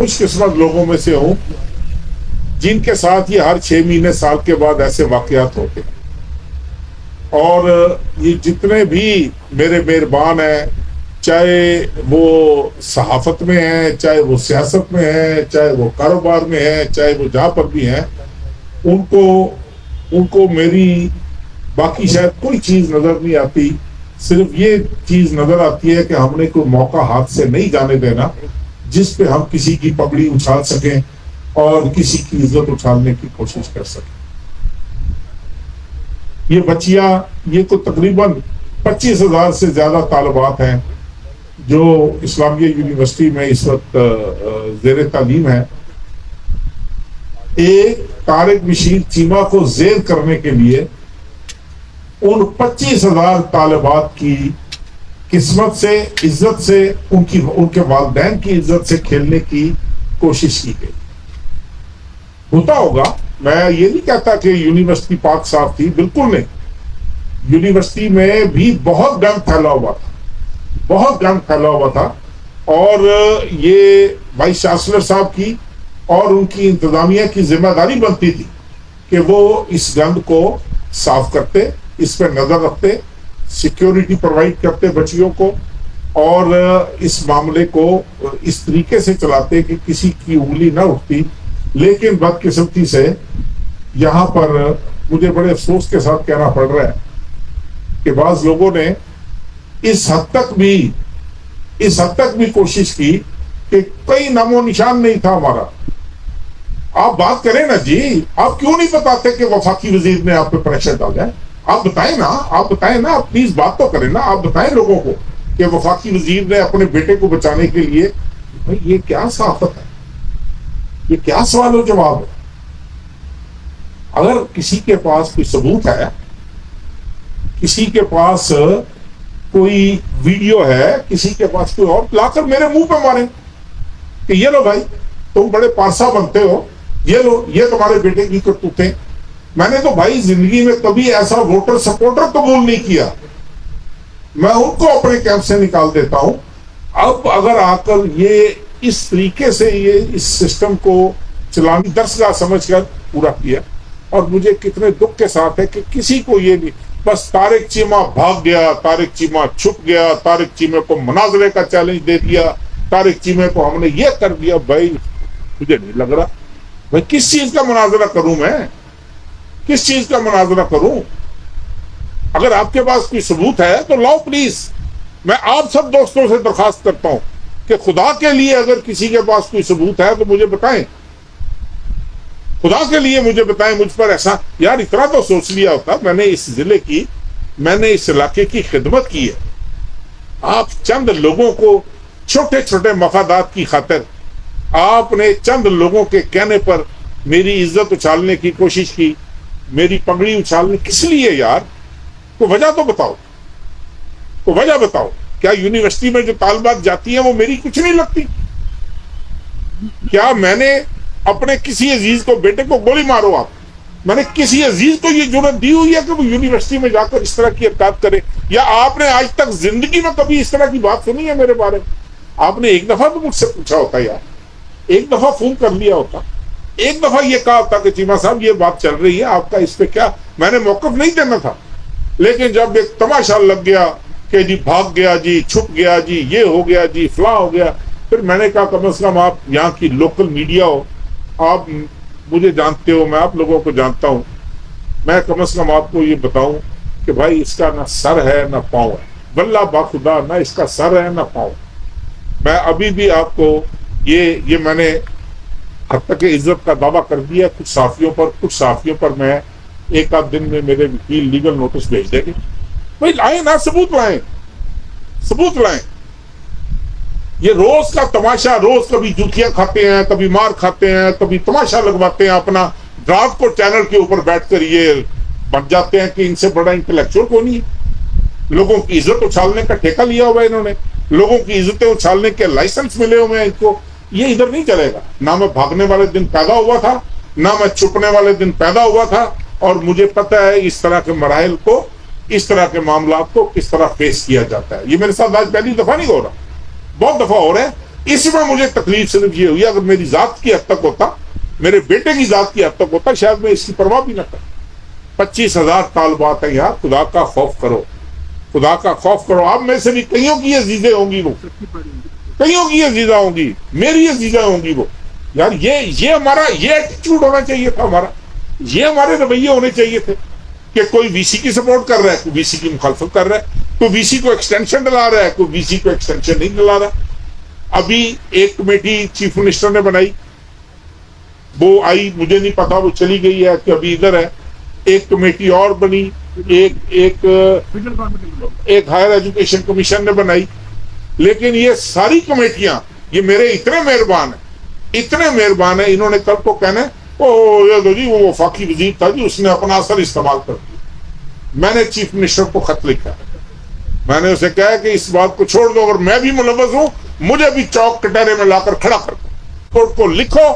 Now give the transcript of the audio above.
خوش قسمت لوگوں میں سے ہوں جن کے ساتھ یہ ہر 6 مہینے سال کے بعد ایسے واقعات ہوتے ہیں. اور یہ جتنے بھی میرے مہربان ہیں، چاہے وہ صحافت میں ہیں، چاہے وہ سیاست میں ہیں، چاہے وہ کاروبار میں ہیں، چاہے وہ جہاں پر بھی ہیں، ان کو میری باقی شاید کوئی چیز نظر نہیں آتی. صرف یہ چیز نظر آتی ہے کہ ہم نے کوئی موقع ہاتھ سے نہیں جانے دینا جس پہ ہم کسی کی پگڑی اچھال سکیں اور کسی کی عزت اچھالنے کی کوشش کر سکیں. یہ بچیاں، یہ تو تقریباً 25,000 سے زیادہ طالبات ہیں جو اسلامیہ یونیورسٹی میں اس وقت زیر تعلیم ہیں. ایک طارق بشیر چیمہ کو زیر کرنے کے لیے ان 25,000 طالبات کی قسمت سے، عزت سے، ان کے والدین کی عزت سے کھیلنے کی کوشش کی گئی. ہوتا ہوگا، میں یہ نہیں کہتا کہ یونیورسٹی پاک صاف تھی، بالکل نہیں. یونیورسٹی میں بھی بہت گند پھیلا ہوا تھا، بہت گند پھیلا ہوا تھا، اور یہ وائس چانسلر صاحب کی اور ان کی انتظامیہ کی ذمہ داری بنتی تھی کہ وہ اس گند کو صاف کرتے، اس پہ نظر رکھتے، سیکیورٹی پرووائڈ کرتے بچیوں کو، اور اس معاملے کو اس طریقے سے چلاتے کہ کسی کی انگلی نہ اٹھتی. لیکن بدقسمتی سے یہاں پر مجھے بڑے افسوس کے ساتھ کہنا پڑ رہا ہے کہ بعض لوگوں نے اس حد تک بھی کوشش کی کہ کوئی نام و نشان نہیں تھا ہمارا. آپ بات کریں نا جی، آپ کیوں نہیں بتاتے کہ وفاقی وزیر نے آپ پہ پریشر ڈالا ہے؟ آپ بتائیں نا، آپ پلیز بات تو کریں نا. آپ بتائیں لوگوں کو کہ وفاقی وزیر نے اپنے بیٹے کو بچانے کے لیے. یہ کیا صحافت ہے؟ یہ کیا سوال و جواب ہے؟ اگر کسی کے پاس کوئی ثبوت ہے، کسی کے پاس کوئی ویڈیو ہے، کسی کے پاس کوئی، اور لا کر میرے منہ پہ ماریں کہ یہ لو بھائی، تم بڑے پارسا بنتے ہو، یہ لو، یہ تمہارے بیٹے کی کرتوتیں. میں نے تو بھائی زندگی میں کبھی ایسا ووٹر سپورٹر قبول نہیں کیا، میں ان کو اپنے کیمپ سے نکال دیتا ہوں. اب اگر آ کر یہ اس طریقے سے یہ اس سسٹم کو چلانے درسگاہ سمجھ کر پورا کیا، اور مجھے کتنے دکھ کے ساتھ ہے کہ کسی کو یہ نہیں، بس طارق چیمہ بھاگ گیا، طارق چیمہ چھپ گیا، طارق چیمہ کو مناظرے کا چیلنج دے دیا، طارق چیمہ کو ہم نے یہ کر دیا. بھائی مجھے نہیں لگ رہا، بھائی کس چیز کا مناظرہ کروں میں، کس چیز کا مناظرہ کروں؟ اگر آپ کے پاس کوئی ثبوت ہے تو لاؤ پلیز. میں آپ سب دوستوں سے درخواست کرتا ہوں کہ خدا کے لیے اگر کسی کے پاس کوئی ثبوت ہے تو مجھے بتائیں، خدا کے لیے مجھے بتائیں. مجھ پر ایسا یار اتنا تو سوچ لیا ہوتا، میں نے اس ضلع کی، میں نے اس علاقے کی خدمت کی ہے. آپ چند لوگوں کو چھوٹے چھوٹے مفادات کی خاطر آپ نے چند لوگوں کے کہنے پر میری عزت اچھالنے کی کوشش کی، میری پگڑی اچھالنے. کس لیے یار؟ تو وجہ تو بتاؤ، تو وجہ بتاؤ. کیا یونیورسٹی میں جو طالبات جاتی ہیں وہ میری کچھ نہیں لگتی؟ کیا میں نے اپنے کسی عزیز کو، بیٹے کو گولی مارو آپ، میں نے کسی عزیز کو یہ جرأت دی ہوئی ہے کہ وہ یونیورسٹی میں جا کر اس طرح کی حرکات کرے؟ یا آپ نے آج تک زندگی میں کبھی اس طرح کی بات سنی ہے میرے بارے میں؟ آپ نے ایک دفعہ تو مجھ سے پوچھا ہوتا یار، ایک دفعہ فون کر لیا ہوتا، ایک دفعہ یہ کہا ہوتا کہ چیمہ صاحب یہ بات چل رہی ہے آپ کا، اس پہ کیا؟ میں نے موقف نہیں دینا تھا. لیکن جب ایک تماشا لگ گیا کہ جی بھاگ گیا جی، چھپ گیا جی، یہ ہو گیا جی، فلاں ہو گیا، پھر میں نے کہا کم از کم آپ یہاں کی لوکل میڈیا ہو، آپ مجھے جانتے ہو، میں آپ لوگوں کو جانتا ہوں، میں کم از کم آپ کو یہ بتاؤں کہ بھائی اس کا نہ سر ہے نہ پاؤں ہے، واللہ باخدا نہ اس کا سر ہے نہ پاؤں. میں ابھی بھی آپ کو یہ میں نے حد تک عزت کا دعویٰ کر دیا کچھ صحافیوں پر میں ایک آدھ دن میں میرے وکیل لیگل نوٹس بھیج دیں گے. بھائی لائیں نا، ثبوت لائیں، ثبوت لائیں. یہ روز کا تماشا، روز کبھی جوتیاں کھاتے ہیں، کبھی مار کھاتے ہیں، کبھی تماشا لگواتے ہیں اپنا، رات کو چینل کے اوپر بیٹھ کر یہ بن جاتے ہیں کہ ان سے بڑا انٹلیکچوئل کوئی نہیں ہے. لوگوں کی عزت اچھالنے کا ٹھیکہ لیا ہوا ہے انہوں نے، لوگوں کی عزتیں اچھالنے کے لائسنس ملے ہوئے ہیں ان کو. یہ ادھر نہیں چلے گا. نہ میں بھاگنے والے دن پیدا ہوا تھا، نہ میں چھپنے والے دن پیدا ہوا تھا، اور مجھے پتہ ہے اس طرح کے مراحل کو، اس طرح کے معاملات کو کس طرح فیس کیا جاتا ہے. یہ میرے ساتھ آج پہلی دفعہ نہیں ہو رہا، بہت دفعہ ہو رہا ہے. اس میں مجھے تکلیف صرف یہ ہوئی، اگر میری ذات کی حد تک ہوتا، میرے بیٹے کی ذات کی حد تک ہوتا، شاید میں اس کی پرواہ بھی نہ کرتا۔ 25,000 طالبات ہیں یار، خدا کا خوف کرو، خدا کا خوف کرو۔ آپ میں سے بھی کئیوں کی عزیزیں ہوں گی، وہ کئیوں کی عزیزہ ہوں گی، میری عزیزہ ہوں گی وہ۔ یار یہ ہمارا یہ ایٹیٹیوڈ ہونا چاہیے تھا، ہمارا یہ ہمارے رویے ہونے چاہیے تھے کہ کوئی وی سی کی سپورٹ کر رہا ہے، کوئی وی سی کی مخالفت کر رہا ہے، کوئی وی سی کو ایکسٹینشن ڈلا رہا ہے، کوئی وی سی کو ایکسٹینشن نہیں ڈلا رہا۔ ابھی ایک کمیٹی چیف منسٹر نے بنائی، وہ آئی، مجھے نہیں پتا وہ چلی گئی ہے کہ ابھی ادھر ہے۔ ایک کمیٹی اور بنی، ایک ہائر ایجوکیشن کمیشن نے بنائی۔ لیکن یہ ساری کمیٹیاں، یہ میرے اتنے مہربان ہیں، انہوں نے کل کو کہنا یہ تو جی وہ وفاقی وزیر تھا جی، اس نے اپنا اثر استعمال کر دیا۔ میں نے چیف منسٹر کو خط لکھا، میں نے اسے کہا کہ اس بات کو چھوڑ دو، اگر میں بھی ملوث ہوں مجھے بھی چوک کٹہرے میں لا کر کھڑا کر دو، کورٹ کو لکھو